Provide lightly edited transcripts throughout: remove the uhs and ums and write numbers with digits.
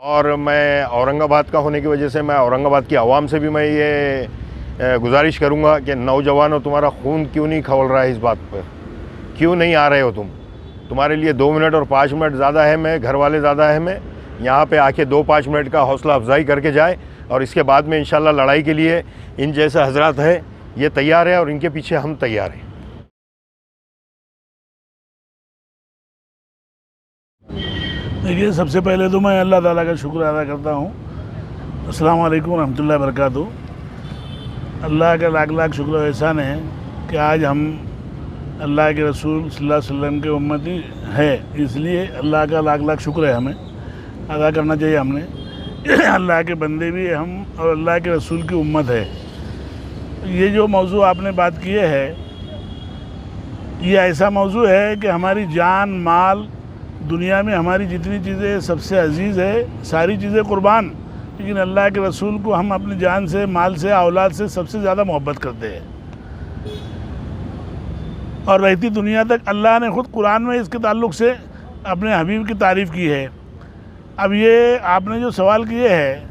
और मैं औरंगाबाद का होने की वजह से मैं औरंगाबाद की आवाम से भी मैं ये गुजारिश करूंगा कि नौजवानों, तुम्हारा खून क्यों नहीं खौल रहा है, इस बात पर क्यों नहीं आ रहे हो तुम। तुम्हारे लिए 2 मिनट और 5 मिनट ज़्यादा है, मैं घर वाले ज़्यादा है, मैं यहाँ पे आके 2-5 मिनट का हौसला अफजाई करके जाए और इसके बाद में इंशाल्लाह लड़ाई के लिए इन जैसे हजरात है ये तैयार है और इनके पीछे हम तैयार हैं। देखिए, सबसे पहले तो मैं अल्लाह ताला का शुक्र अदा करता हूँ। अस्सलाम वालेकुम रहमतुल्लाहि व बरकातुहू। अल्लाह का लाख लाख शुक्र व एहसान है कि आज हम अल्लाह के रसूल सल्लल्लाहु अलैहि वसल्लम के उम्मती है, इसलिए अल्लाह का लाख लाख शुक्र है, हमें अदा करना चाहिए। हमने अल्लाह के बंदे भी हम और अल्लाह के रसूल की उम्मत है। ये जो मौजू आपने बात किए है, ये ऐसा मौजू है कि हमारी जान माल, दुनिया में हमारी जितनी चीज़ें सबसे अजीज़ है, सारी चीज़ें कुर्बान, लेकिन अल्लाह के रसूल को हम अपनी जान से, माल से, औलाद से सबसे ज़्यादा मोहब्बत करते हैं। और रहती दुनिया तक अल्लाह ने ख़ुद कुरान में इसके ताल्लुक़ से अपने हबीब की तारीफ़ की है। अब ये आपने जो सवाल किए हैं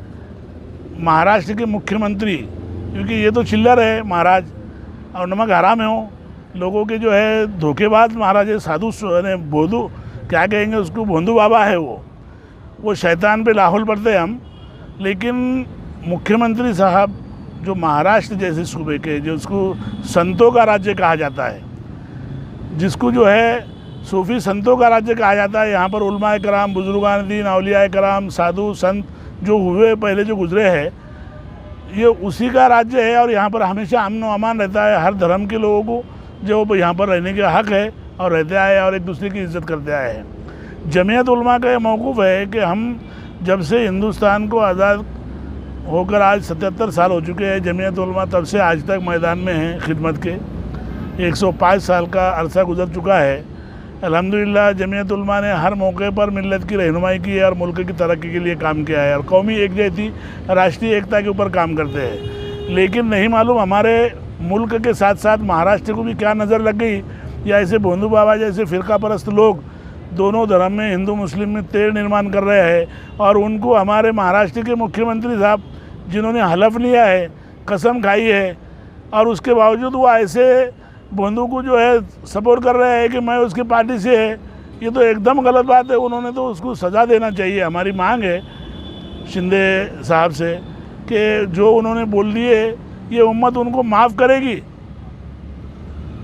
महाराष्ट्र के मुख्यमंत्री, क्योंकि ये तो चिल्लर है महाराज और नमक हराम है, हो लोगों के जो है धोखेबाज महाराज है, साधु बोधू क्या कहेंगे उसको, भोंदू बाबा है वो शैतान पे लाहौल पढ़ते हैं हम। लेकिन मुख्यमंत्री साहब जो महाराष्ट्र जैसे सूबे के, जो उसको संतों का राज्य कहा जाता है, जिसको जो है सूफ़ी संतों का राज्य कहा जाता है, यहाँ पर उलमाए कराम, बुजुर्गान दीन, औलियाए कराम, साधु संत जो हुए पहले जो गुजरे हैं, ये उसी का राज्य है। और यहाँ पर हमेशा अमन व अमान रहता है, हर धर्म के लोगों को जो यहाँ पर रहने के हक़ है और रहते आए और एक दूसरे की इज़्ज़त करते आए हैं। जमीयत उलमा का ये मौक़ूफ़ है कि हम जब से हिंदुस्तान को आज़ाद होकर आज 77 साल हो चुके हैं, जमीयत उलमा तब से आज तक मैदान में है खिदमत के। 105 साल का अरसा गुजर चुका है। अल्हम्दुलिल्लाह जमीयत उलमा ने हर मौके पर मिल्लत की रहनुमाई की है और मुल्क की तरक्की के लिए काम किया है और कौमी एकजहती, राष्ट्रीय एकता के ऊपर काम करते हैं। लेकिन नहीं मालूम हमारे मुल्क के साथ साथ महाराष्ट्र को भी क्या नज़र लग गई, या ऐसे भोंदू बाबा जैसे फ़िरका परस्त लोग दोनों धर्म में, हिंदू मुस्लिम में तेड़ निर्माण कर रहे हैं। और उनको हमारे महाराष्ट्र के मुख्यमंत्री साहब जिन्होंने हलफ लिया है, कसम खाई है, और उसके बावजूद वो ऐसे भोंदू को जो है सपोर्ट कर रहे हैं कि मैं उसकी पार्टी से है, ये तो एकदम गलत बात है। उन्होंने तो उसको सज़ा देना चाहिए। हमारी मांग है शिंदे साहब से कि जो उन्होंने बोल दिए ये उम्मत उनको माफ़ करेगी,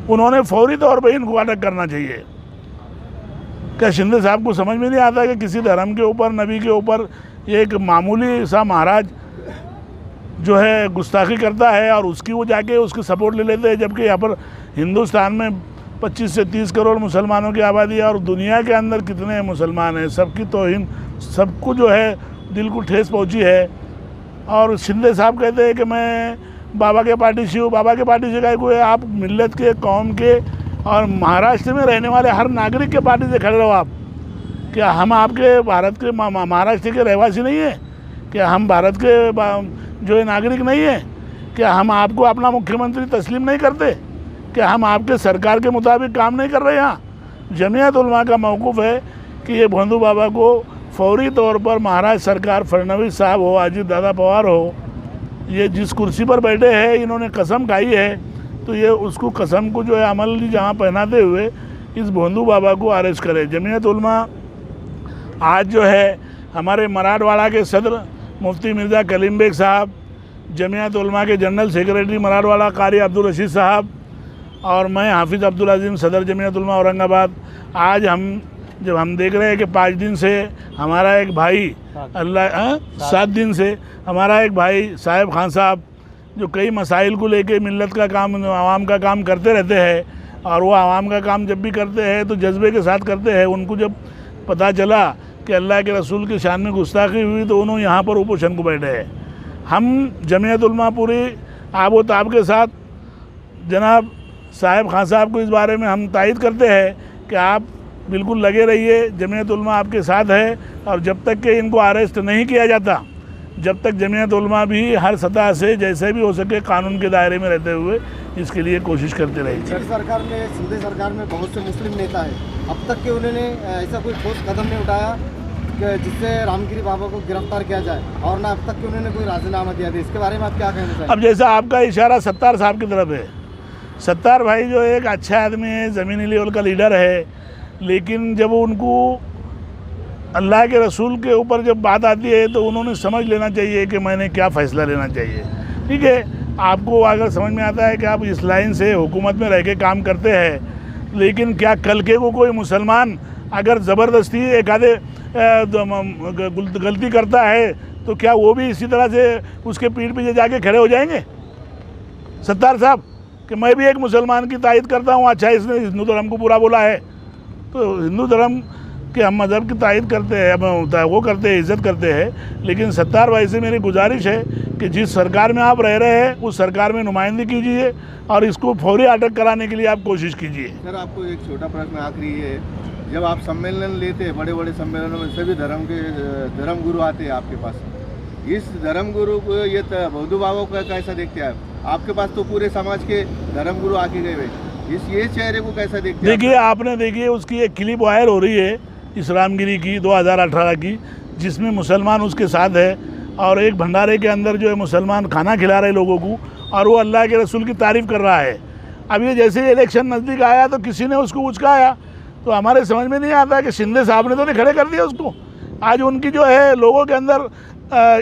उन्होंने फौरी तौर पर इनको अटक करना चाहिए। क्या शिंदे साहब को समझ में नहीं आता कि किसी धर्म के ऊपर, नबी के ऊपर एक मामूली सा महाराज जो है गुस्ताखी करता है और उसकी वो जाके उसकी सपोर्ट ले लेते हैं, जबकि यहाँ पर हिंदुस्तान में 25 से 30 करोड़ मुसलमानों की आबादी है और दुनिया के अंदर कितने मुसलमान हैं, सबकी तौहीन, सबको जो है दिल को ठेस पहुँची है। और शिंदे साहब कहते हैं कि मैं बाबा के पार्टी से हूँ। बाबा के पार्टी से क्या कोई, आप मिल्लत के, कौम के और महाराष्ट्र में रहने वाले हर नागरिक के पार्टी से खड़े रहो। आप क्या हम आपके भारत के महाराष्ट्र के रहवासी नहीं हैं? क्या हम भारत के जो है नागरिक नहीं है? क्या हम आपको अपना मुख्यमंत्री तस्लीम नहीं करते? क्या हम आपके सरकार के मुताबिक काम नहीं कर रहे? यहाँ जमीयत उलमा का मौक़ूफ़ है कि ये भोंदू बाबा को फौरी तौर पर महाराष्ट्र सरकार, फडणवीस साहब हो, अजित दादा पवार हो, ये जिस कुर्सी पर बैठे हैं, इन्होंने कसम खाई है, तो ये उसको कसम को जो है अमल जहाँ पहनाते हुए इस भोंदू बाबा को अरेस्ट करे। जमीयत उलमा आज जो है हमारे मराठवाड़ा के सदर मुफ्ती मिर्ज़ा कलीम बेग साहब, जमीयत उलमा के जनरल सेक्रेटरी मराठवाड़ा कारी अब्दुल रशीद साहब और मैं हाफिज़ अब्दुल अज़ीम सदर जमीयत उलमा औरंगाबाद, आज जब हम देख रहे हैं कि 5 दिन से हमारा एक भाई 7 दिन से हमारा एक भाई साहिब खान साहब जो कई मसाइल को लेके मिल्लत का काम, आवाम का काम करते रहते हैं, और वो आवाम का काम जब भी करते हैं तो जज्बे के साथ करते हैं। उनको जब पता चला कि अल्लाह के रसूल की शान में गुस्ताखी हुई तो उन्होंने यहाँ पर उपोषण को बैठे हैं। हम जमीयत उलमा पूरी आबो ताब के साथ जनाब साहिब खान साहब को इस बारे में हम तायद करते हैं कि आप बिल्कुल लगे रहिए, जमीयत उलमा आपके साथ है। और जब तक कि इनको अरेस्ट नहीं किया जाता, जब तक जमीयत उलमा भी हर सतह से जैसे भी हो सके कानून के दायरे में रहते हुए इसके लिए कोशिश करते रहेगी। सरकार में, सिंधे सरकार में बहुत से मुस्लिम नेता है, अब तक के उन्होंने ऐसा कोई ठोस कदम नहीं उठाया जिससे रामगिरी बाबा को गिरफ्तार किया जाए, और ना अब तक कि उन्होंने कोई राजीनामा दिया था, इसके बारे में आप क्या कहना चाहेंगे? अब जैसा आपका इशारा सत्तार साहब की तरफ है, सत्तार भाई जो एक अच्छा आदमी है, ज़मीनी लेवल का लीडर है, लेकिन जब उनको अल्लाह के रसूल के ऊपर जब बात आती है तो उन्होंने समझ लेना चाहिए कि मैंने क्या फ़ैसला लेना चाहिए। ठीक है, आपको अगर समझ में आता है कि आप इस लाइन से हुकूमत में रह के काम करते हैं, लेकिन क्या कल के को कोई मुसलमान अगर ज़बरदस्ती एक आधे गलती करता है तो क्या वो भी इसी तरह से उसके पीठ पीछे जाके खड़े हो जाएंगे? सत्तार साहब कि मैं भी एक मुसलमान की तायद करता हूँ, अच्छा इसने हिंदू धर्म को बुरा बोला है, तो हिंदू धर्म के हम मज़हब की तायद करते हैं, वो करते हैं, इज़्ज़त करते हैं, लेकिन सत्तार भाई से मेरी गुजारिश है कि जिस सरकार में आप रह रहे हैं उस सरकार में नुमाइंदगी कीजिए और इसको फौरी अटक कराने के लिए आप कोशिश कीजिए। सर, आपको एक छोटा प्रश्न आखिरी है, जब आप सम्मेलन लेते हैं, बड़े बड़े सम्मेलनों में सभी धर्म के धर्म गुरु आते हैं आपके पास, इस धर्म गुरु को ये बौद्धू बाबा को कैसा देखते हैं आपके पास तो पूरे समाज के धर्म गुरु आके गए हुए, ये चेहरे को कैसा देखते हैं? देखिए, आपने देखिए उसकी एक क्लिप वायरल हो रही है इस रामगिरी की 2018 की, जिसमें मुसलमान उसके साथ है और एक भंडारे के अंदर जो है मुसलमान खाना खिला रहे लोगों को और वो अल्लाह के रसूल की तारीफ़ कर रहा है। अब ये जैसे इलेक्शन नज़दीक आया तो किसी ने उसको उचकाया, तो हमारे समझ में नहीं आता कि शिंदे साहब ने तो नहीं खड़े कर दिया उसको। आज उनकी जो है लोगों के अंदर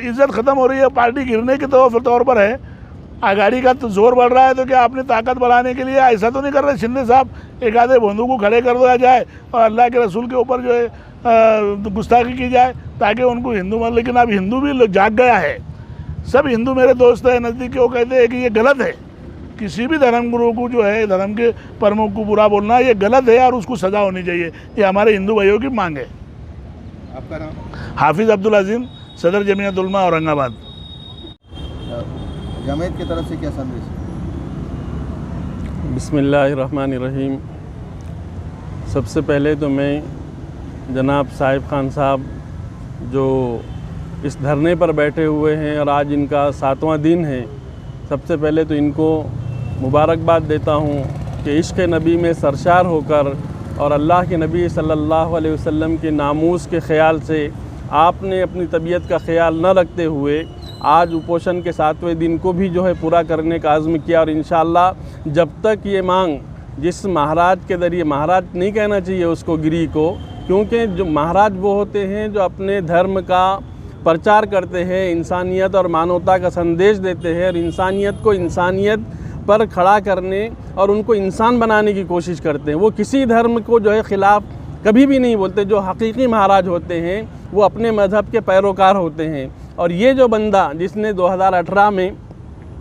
इज़्ज़त ख़त्म हो रही है, पार्टी गिरने के तौर पर है, आगाड़ी का तो जोर बढ़ रहा है, तो क्या अपनी ताकत बढ़ाने के लिए ऐसा तो नहीं कर रहे शिंदे साहब एक आधे बंधु को खड़े कर दिया जाए और अल्लाह के रसूल के ऊपर जो है गुस्ताखी की जाए ताकि उनको हिंदू मान। लेकिन अब हिंदू भी जाग गया है, सब हिंदू मेरे दोस्त हैं नज़दीक के, वो कहते हैं कि ये गलत है, किसी भी धर्म गुरु को जो है धर्म के प्रमुख को बुरा बोलना ये गलत है और उसको सज़ा होनी चाहिए। ये हमारे हिंदू भाइयों की मांग है। आपका नाम? हाफिज़ अब्दुल अजीम, सदर जमीयत उलमा औरंगाबाद। जमात की तरफ से क्या संदेश? बिस्मिल्लाहिर्रहमानिर्रहीम। सबसे पहले तो मैं जनाब साहिब खान साहब जो इस धरने पर बैठे हुए हैं और आज इनका 7वां दिन है, सबसे पहले तो इनको मुबारकबाद देता हूँ कि इश्क़ नबी में सरशार होकर और अल्लाह के नबी सल्लल्लाहु अलैहि वसल्लम के नामूस के ख़याल से आपने अपनी तबीयत का ख़याल न रखते हुए आज उपोषण के 7वें दिन को भी जो है पूरा करने का आज़्म किया। और इंशाअल्लाह जब तक ये मांग जिस महाराज के ज़रिए, महाराज नहीं कहना चाहिए उसको, गिरी को, क्योंकि जो महाराज वो होते हैं जो अपने धर्म का प्रचार करते हैं, इंसानियत और मानवता का संदेश देते हैं और इंसानियत को इंसानियत पर खड़ा करने और उनको इंसान बनाने की कोशिश करते हैं। वो किसी धर्म को जो है ख़िलाफ़ कभी भी नहीं बोलते। जो हकीकी महाराज होते हैं वो अपने मज़हब के पैरोकार होते हैं। और ये जो बंदा जिसने 2018 में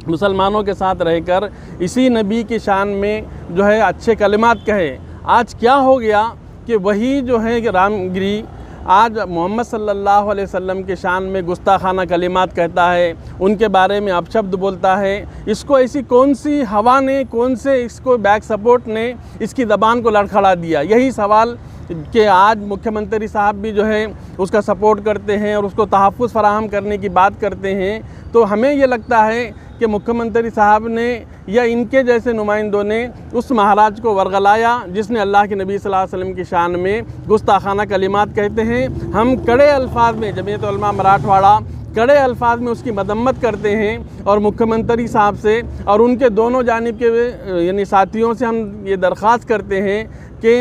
मुसलमानों के साथ रहकर इसी नबी की शान में जो है अच्छे कलिमात कहे, आज क्या हो गया कि वही जो है कि रामगिरी आज मोहम्मद सल्लल्लाहु अलैहि वसल्लम के शान में गुस्ताखाना कलिमात कहता है, उनके बारे में अपशब्द बोलता है। इसको ऐसी कौन सी हवा ने, कौन से इसको बैक सपोर्ट ने इसकी ज़बान को लड़खड़ा दिया? यही सवाल कि आज मुख्यमंत्री साहब भी जो है उसका सपोर्ट करते हैं और उसको तहफ़्फ़ुज़ फ़राहम करने की बात करते हैं। तो हमें ये लगता है कि मुख्यमंत्री साहब ने या इनके जैसे नुमाइंदों ने उस महाराज को वरगलाया जिसने अल्लाह के नबी सल्लल्लाहु अलैहि वसल्लम की शान में गुस्ताखाना कलिमात कहते हैं। हम कड़े अल्फाज में, जमीयत उलमा मराठवाड़ा कड़े अल्फाज में उसकी मदम्मत करते हैं और मुख्यमंत्री साहब से और उनके दोनों जानिब के यानी साथियों से हम ये दरख्वास्त करते हैं कि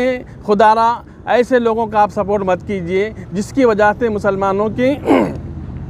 खुदारा ऐसे लोगों का आप सपोर्ट मत कीजिए जिसकी वजह से मुसलमानों की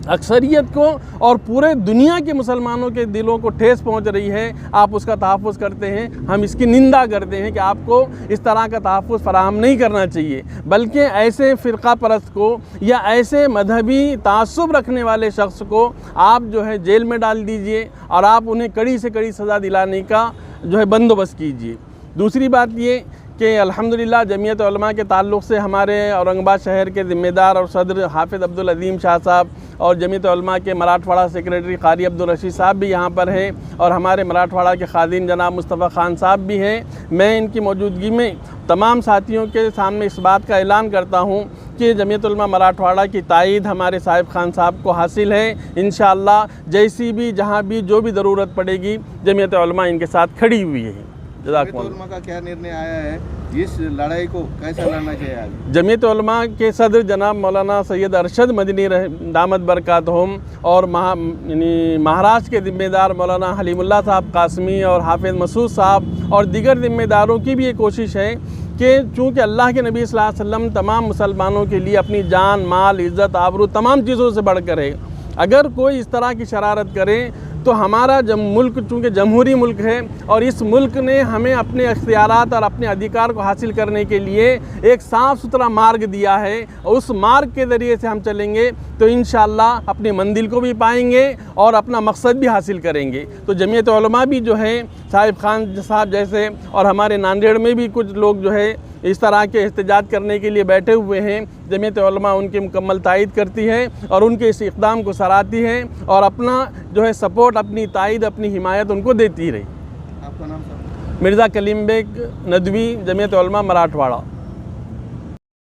अक्सरियत को और पूरे दुनिया के मुसलमानों के दिलों को ठेस पहुंच रही है। आप उसका तहफ़्फ़ुज़ करते हैं, हम इसकी निंदा करते हैं कि आपको इस तरह का तहफ़्फ़ुज़ फराहम नहीं करना चाहिए, बल्कि ऐसे फ़िरक़ा परस्त को या ऐसे मजहबी तासुब रखने वाले शख्स को आप जो है जेल में डाल दीजिए और आप उन्हें कड़ी से कड़ी सज़ा दिलाने का जो है बंदोबस्त कीजिए। दूसरी बात ये कि अल्हम्दुलिल्लाह जमीयत उलमा के ताल्लुक़ से हमारे औरंगाबाद शहर के ज़िम्मेदार और सदर हाफिज़ अब्दुल अज़ीम शाह साहब और जमीयत उलमा के मराठवाड़ा सेक्रेटरी क़ारी अब्दुल रशीद साहब भी यहाँ पर हैं और हमारे मराठवाड़ा के ख़ादिम जनाब मुस्तफ़ा ख़ान साहब भी हैं। मैं इनकी मौजूदगी में तमाम साथियों के सामने इस बात का ऐलान करता हूँ कि जमीयत उलमा मराठवाड़ा की तायद हमारे साहिब खान साहब को हासिल है। इंशाअल्लाह जैसी भी, जहाँ भी, जो भी ज़रूरत पड़ेगी जमीयत उलमा इनके साथ खड़ी हुई है। जज़ाकुमुल्लाह। उलमा का क्या निर्णय आया है, इस लड़ाई को कैसा लड़ना चाहिए आगे? जमीयत उलमा के सदर जनाब मौलाना सैयद अरशद मदनी दामत बरकातहुम और महाराष्ट्र के ज़िम्मेदार मौलाना हलीमुल्लाह साहब कासमी और हाफिज़ मसूद साहब और दीगर ज़िम्मेदारों की भी ये कोशिश है कि चूँकि अल्लाह के नबी सल्लल्लाहु अलैहि वसल्लम तमाम मुसलमानों के लिए अपनी जान, माल, इज़्ज़त, आबरू तमाम चीज़ों से बढ़कर है, अगर कोई इस तरह की शरारत करे तो हमारा मुल्क चूँकि जमहूरी मुल्क है और इस मुल्क ने हमें अपने इख्तियारात और अपने अधिकार को हासिल करने के लिए एक साफ़ सुथरा मार्ग दिया है और उस मार्ग के ज़रिए से हम चलेंगे तो इंशाअल्लाह अपनी मंजिल को भी पाएंगे और अपना मकसद भी हासिल करेंगे। तो जमीयत उलमा भी जो है साहिब खान साहब जैसे और हमारे नांदेड़ में भी कुछ लोग जो है इस तरह के एहतजाज करने के लिए बैठे हुए हैं। जमीयत उलमा उनकी मुकम्मल तायद करती है और उनके इस इक़दाम को सराहती है और अपना जो है सपोर्ट, अपनी तायद, अपनी हिमायत उनको देती रही। आपका नाम सर? मिर्ज़ा कलीम बेग नदवी, जमीयत उलमा मराठवाड़ा।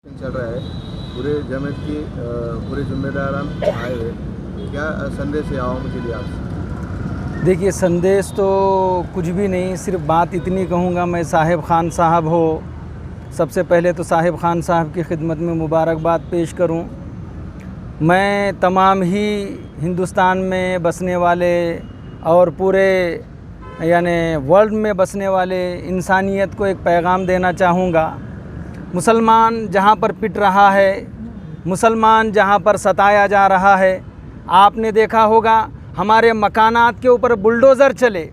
चल रहा है, पूरे जमीयत की पूरे जिम्मेदारान आए हुए, क्या संदेश है आवाम के लिए आपसे? देखिए, संदेश तो कुछ भी नहीं, सिर्फ बात इतनी कहूँगा मैं, साहिब खान साहब हो, सबसे पहले तो साहिब खान साहब की खिदमत में मुबारकबाद पेश करूं। मैं तमाम ही हिंदुस्तान में बसने वाले और पूरे यानी वर्ल्ड में बसने वाले इंसानियत को एक पैगाम देना चाहूँगा। मुसलमान जहाँ पर पिट रहा है, मुसलमान जहाँ पर सताया जा रहा है, आपने देखा होगा हमारे मकानात के ऊपर बुलडोज़र चले,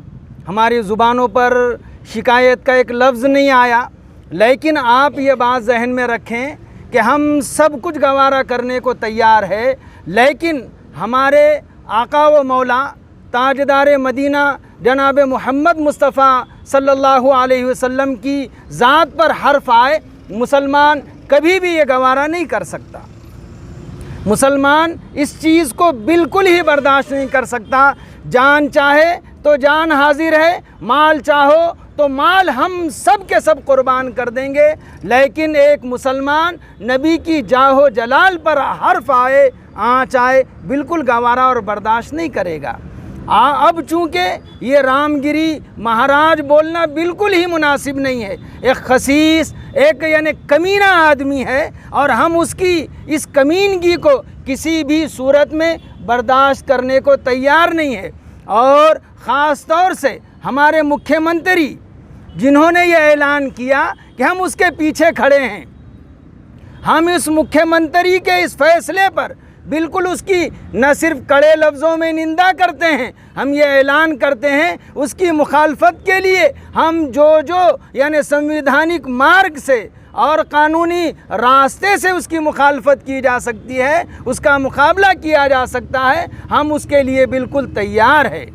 हमारी ज़ुबानों पर शिकायत का एक लफ्ज़ नहीं आया, लेकिन आप ये बात जहन में रखें कि हम सब कुछ गवारा करने को तैयार है, लेकिन हमारे आका व मौला ताजदार मदीना जनाब मोहम्मद मुस्तफ़ा सल्लल्लाहु अलैहि वसल्लम की ज़ात पर हर्फ आए, मुसलमान कभी भी ये गवारा नहीं कर सकता। मुसलमान इस चीज़ को बिल्कुल ही बर्दाश्त नहीं कर सकता। जान चाहे तो जान हाजिर है, माल चाहो तो माल हम सब के सब कुर्बान कर देंगे, लेकिन एक मुसलमान नबी की जाहो जलाल पर हर्फ आए, आँच आए, बिल्कुल गवारा और बर्दाश्त नहीं करेगा। अब चूँकि ये रामगिरी महाराज बोलना बिल्कुल ही मुनासिब नहीं है, एक खसीस, एक यानी कमीना आदमी है और हम उसकी इस कमीनगी को किसी भी सूरत में बर्दाश्त करने को तैयार नहीं है। और ख़ास तौर से हमारे मुख्यमंत्री जिन्होंने ये ऐलान किया कि हम उसके पीछे खड़े हैं, हम इस मुख्यमंत्री के इस फैसले पर बिल्कुल उसकी न सिर्फ कड़े लफ्ज़ों में निंदा करते हैं, हम ये ऐलान करते हैं उसकी मुखालफत के लिए हम जो यानी संविधानिक मार्ग से और कानूनी रास्ते से उसकी मुखालफत की जा सकती है, उसका मुकाबला किया जा सकता है, हम उसके लिए बिल्कुल तैयार है।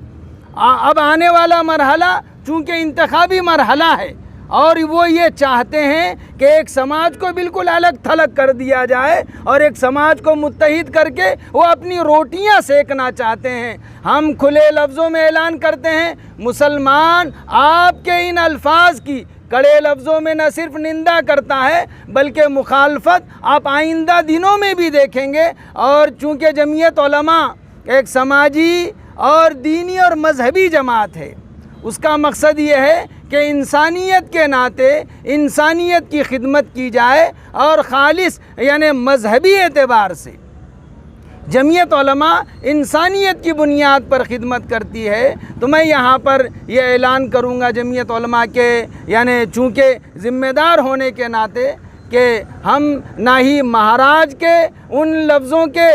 अब आने वाला मरहला चूँकि इंतखाबी मरहला है और वो ये चाहते हैं कि एक समाज को बिल्कुल अलग थलग कर दिया जाए और एक समाज को मुत्तहिद करके वो अपनी रोटियां सेकना चाहते हैं। हम खुले लफ्ज़ों में ऐलान करते हैं, मुसलमान आपके इन अल्फाज की कड़े लफ्ज़ों में न सिर्फ निंदा करता है बल्कि मुखालफत आप आइंदा दिनों में भी देखेंगे। और चूँकि जमीयत उलमा एक समाजी और दीनी और मजहबी जमात है, उसका मकसद ये है कि इंसानियत के नाते इंसानियत की खिदमत की जाए और ख़ालिस यानी मजहबी एतबार से जमीयत उलमा इंसानियत की बुनियाद पर ख़िदमत करती है। तो मैं यहाँ पर यह ऐलान करूँगा जमीयत उलमा के यानी चूँकि ज़िम्मेदार होने के नाते कि हम ना ही महाराज के उन लफ्ज़ों के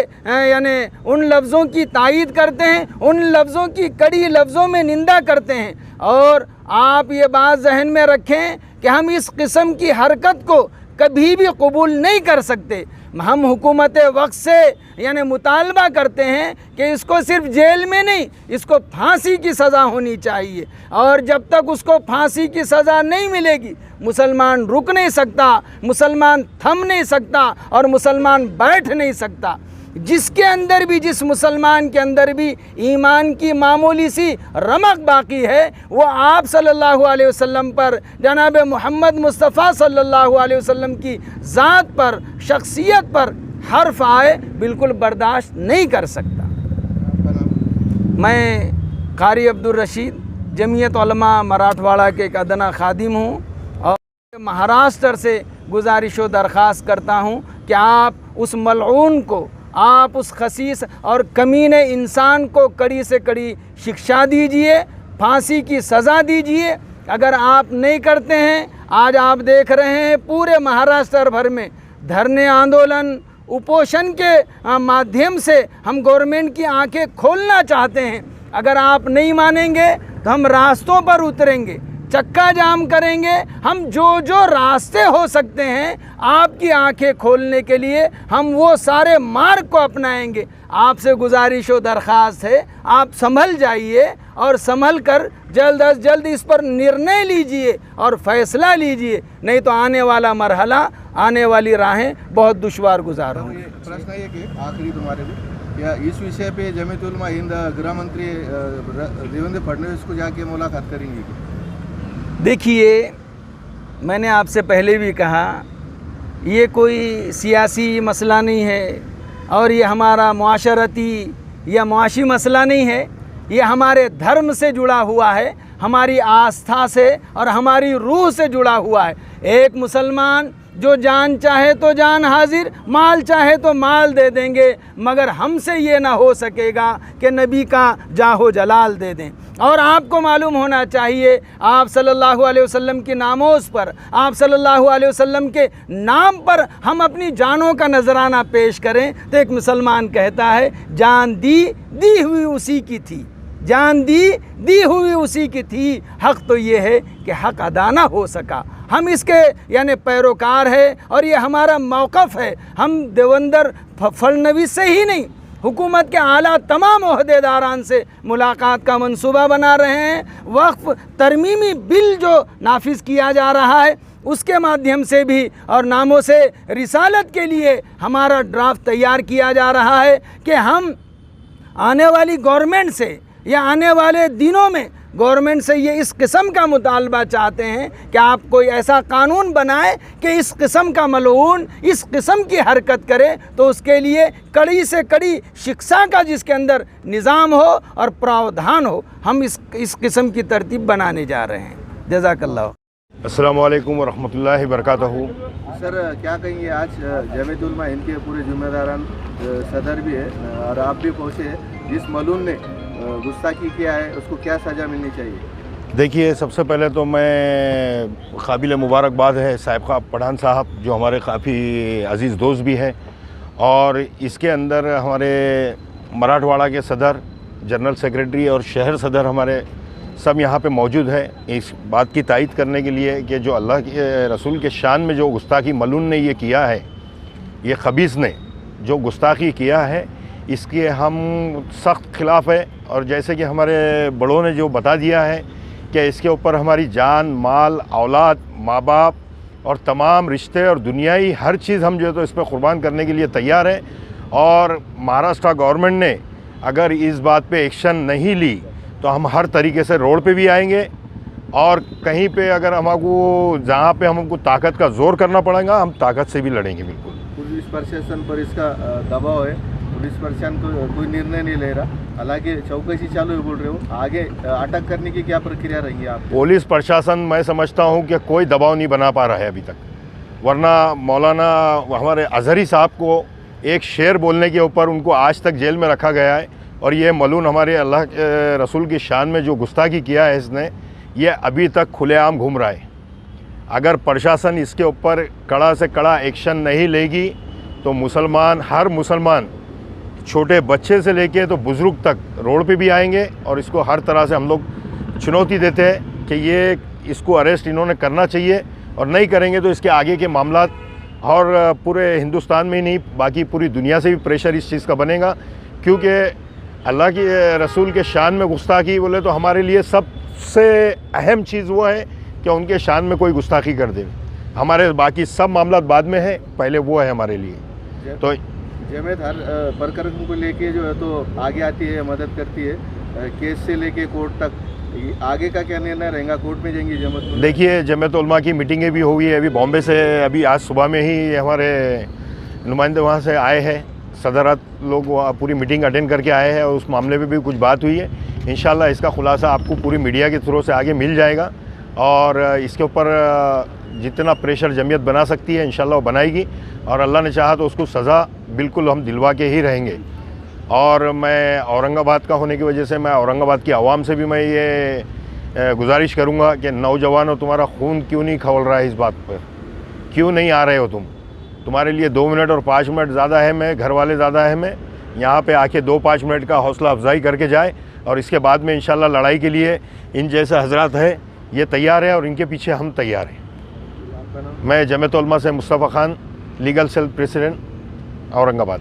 यानी उन लफ्ज़ों की तायीद करते हैं, उन लफ्ज़ों की कड़ी लफ्ज़ों में निंदा करते हैं। और आप ये बात जहन में रखें कि हम इस किस्म की हरकत को कभी भी कबूल नहीं कर सकते। हम हुकूमत वक्त से यानी मुतालबा करते हैं कि इसको सिर्फ जेल में नहीं, इसको फांसी की सज़ा होनी चाहिए। और जब तक उसको फांसी की सज़ा नहीं मिलेगी मुसलमान रुक नहीं सकता, मुसलमान थम नहीं सकता और मुसलमान बैठ नहीं सकता। जिसके अंदर भी, जिस मुसलमान के अंदर भी ईमान की मामूली सी रमक बाकी है, वो आप सल्लल्लाहु अलैहि वसल्लम पर, जनाब मोहम्मद मुस्तफ़ा सल्लल्लाहु अलैहि वसल्लम की ज़ात पर, शख्सियत पर हर्फ आए बिल्कुल बर्दाश्त नहीं कर सकता। मैं कारी अब्दुल रशीद जमीयत उलमा मराठवाड़ा के एक अदना खादिम हूँ और महाराष्ट्र से गुजारिश व दरख्वास्त करता हूँ कि आप उस मलऊन को, आप उस खसीस और कमीने इंसान को कड़ी से कड़ी शिक्षा दीजिए, फांसी की सज़ा दीजिए। अगर आप नहीं करते हैं, आज आप देख रहे हैं पूरे महाराष्ट्र भर में धरने, आंदोलन, उपोषण के माध्यम से हम गवर्नमेंट की आंखें खोलना चाहते हैं। अगर आप नहीं मानेंगे तो हम रास्तों पर उतरेंगे, चक्का जाम करेंगे। हम जो जो रास्ते हो सकते हैं आपकी आंखें खोलने के लिए, हम वो सारे मार्ग को अपनाएंगे। आपसे गुजारिश व दरख्वास्त है, आप संभल जाइए और संभल कर जल्द अज जल्द इस पर निर्णय लीजिए और फैसला लीजिए, नहीं तो आने वाला मरहला, आने वाली राहें बहुत दुश्वार गुजार होंगी। ये प्रश्न ये कि आखिरी तुम्हारे लिए, या इस विषय पे जमीयत उलमा हिंद गृह मंत्री देवेंद्र फडणवीस को जाके मुलाकात करेंगे क्या? देखिए, मैंने आपसे पहले भी कहा, ये कोई सियासी मसला नहीं है और ये हमारा मुआशरती या मुआशी मसला नहीं है। ये हमारे धर्म से जुड़ा हुआ है, हमारी आस्था से और हमारी रूह से जुड़ा हुआ है। एक मुसलमान जो जान चाहे तो जान हाजिर, माल चाहे तो माल दे देंगे, मगर हमसे ये ना हो सकेगा कि नबी का जाहो जलाल दे दें। और आपको मालूम होना चाहिए, आप सल्लल्लाहु अलैहि वसल्लम की नामोज़ पर, आप सल्लल्लाहु अलैहि वसल्लम के नाम पर हम अपनी जानों का नजराना पेश करें तो एक मुसलमान कहता है, जान दी हुई उसी की थी, जान दी हुई उसी की थी। हक़ तो ये है कि हक़ अदा ना हो सका। हम इसके यानी पैरोकार है और ये हमारा मौक़िफ़ है। हम देवेंद्र फडणवीस से ही नहीं, हुकूमत के आला तमाम ओहदेदारान से मुलाकात का मंसूबा बना रहे हैं। वक्फ़ तरमीमी बिल जो नाफिज किया जा रहा है उसके माध्यम से भी और नामों से रिसालत के लिए हमारा ड्राफ्ट तैयार किया जा रहा है कि हम आने वाली गवर्नमेंट से या आने वाले दिनों में गवर्नमेंट से ये इस किस्म का मुतालबा चाहते हैं कि आप कोई ऐसा कानून बनाए कि इस किस्म का मलऊन इस किस्म की हरकत करे तो उसके लिए कड़ी से कड़ी शिक्षा का जिसके अंदर निज़ाम हो और प्रावधान हो। हम इस किस्म की तरतीब बनाने जा रहे हैं। जज़ाकल्लाह। अस्सलामु अलैकुम वरहमतुल्लाहि वबरकातुहू। सर, क्या कहेंगे, आज जमीयत उलमा हिंद के पूरे जिम्मेदारान सदर भी है और आप भी पहुँचे, जिस मलून ने गुस्ताखी किया है उसको क्या सज़ा मिलनी चाहिए? देखिए, सबसे पहले तो मैं काबिल मुबारकबाद है साहिब खां पठान साहब, जो हमारे काफ़ी अज़ीज़ दोस्त भी हैं, और इसके अंदर हमारे मराठवाड़ा के सदर, जनरल सेक्रेटरी और शहर सदर हमारे सब यहाँ पे मौजूद है इस बात की तायीद करने के लिए कि जो अल्लाह के रसूल के शान में जो गुस्ताखी मलून ने ये किया है, ये खबीस ने जो गुस्ताखी किया है, इसके हम सख्त खिलाफ़ है। और जैसे कि हमारे बड़ों ने जो बता दिया है कि इसके ऊपर हमारी जान, माल, औलाद, माँ बाप और तमाम रिश्ते और दुनियाई हर चीज़ हम जो है तो इस पर क़ुर्बान करने के लिए तैयार हैं। और महाराष्ट्र गवर्नमेंट ने अगर इस बात पे एक्शन नहीं ली तो हम हर तरीके से रोड पे भी आएंगे, और कहीं पे अगर हमको जहाँ पे हमको ताकत का जोर करना पड़ेगा हम ताकत से भी लड़ेंगे। बिल्कुल पुलिस प्रशासन पर इसका दबाव है, पुलिस प्रशासन कोई निर्णय नहीं ले रहा, हालांकि चौकसी चालू है बोल रहे हो, आगे अटक करने की क्या प्रक्रिया रहेगी आप? पुलिस प्रशासन मैं समझता हूँ कि कोई दबाव नहीं बना पा रहा है अभी तक, वरना मौलाना हमारे अजहरी साहब को एक शेर बोलने के ऊपर उनको आज तक जेल में रखा गया है, और ये मलून हमारे अल्लाह के रसूल की शान में जो गुस्ताखी किया है इसने, ये अभी तक खुलेआम घूम रहा है। अगर प्रशासन इसके ऊपर कड़ा से कड़ा एक्शन नहीं लेगी तो मुसलमान, हर मुसलमान, छोटे बच्चे से लेके तो बुज़ुर्ग तक रोड पे भी आएंगे, और इसको हर तरह से हम लोग चुनौती देते हैं कि ये इसको अरेस्ट इन्होंने करना चाहिए, और नहीं करेंगे तो इसके आगे के मामलात और पूरे हिंदुस्तान में ही नहीं बाकी पूरी दुनिया से भी प्रेशर इस चीज़ का बनेगा। क्योंकि अल्लाह के रसूल के शान में गुस्ताखी बोले तो हमारे लिए सबसे अहम चीज़ वो है कि उनके शान में कोई गुस्ताखी कर दे। हमारे बाकी सब मामला बाद में है, पहले वो है हमारे लिए। तो जमीयत हर प्रकरण को लेके जो है तो आगे आती है, मदद करती है, केस से लेके कोर्ट तक। आगे का क्या निर्णय रहेगा? कोर्ट में जाएंगी जमीयत? देखिए, जमीयत उलमा की मीटिंगें भी हुई है अभी बॉम्बे से, अभी आज सुबह में ही हमारे नुमाइंदे वहाँ से आए हैं सदरत लोग पूरी मीटिंग अटेंड करके आए हैं और उस मामले पे भी कुछ बात हुई है। इंशाल्लाह इसका खुलासा आपको पूरी मीडिया के थ्रू से आगे मिल जाएगा और इसके ऊपर जितना प्रेशर जमीयत बना सकती है इंशाल्लाह वो बनाएगी और अल्लाह ने चाहा तो उसको सज़ा बिल्कुल हम दिलवा के ही रहेंगे। और मैं औरंगाबाद का होने की वजह से मैं औरंगाबाद की आवाम से भी मैं ये गुजारिश करूँगा कि नौजवानों, तुम्हारा खून क्यों नहीं खौल रहा है इस बात पर, क्यों नहीं आ रहे हो तुम? तुम्हारे लिए 2 मिनट और 5 मिनट ज़्यादा है, मैं घर वाले ज़्यादा है, मैं यहाँ पे आके 2-5 मिनट का हौसला अफजाई करके जाए और इसके बाद में इंशाल्लाह लड़ाई के लिए इन जैसे हजरात है ये तैयार है और इनके पीछे हम तैयार हैं। मैं जमीयत उलमा से Mustafa Khan, legal cell president, Aurangabad.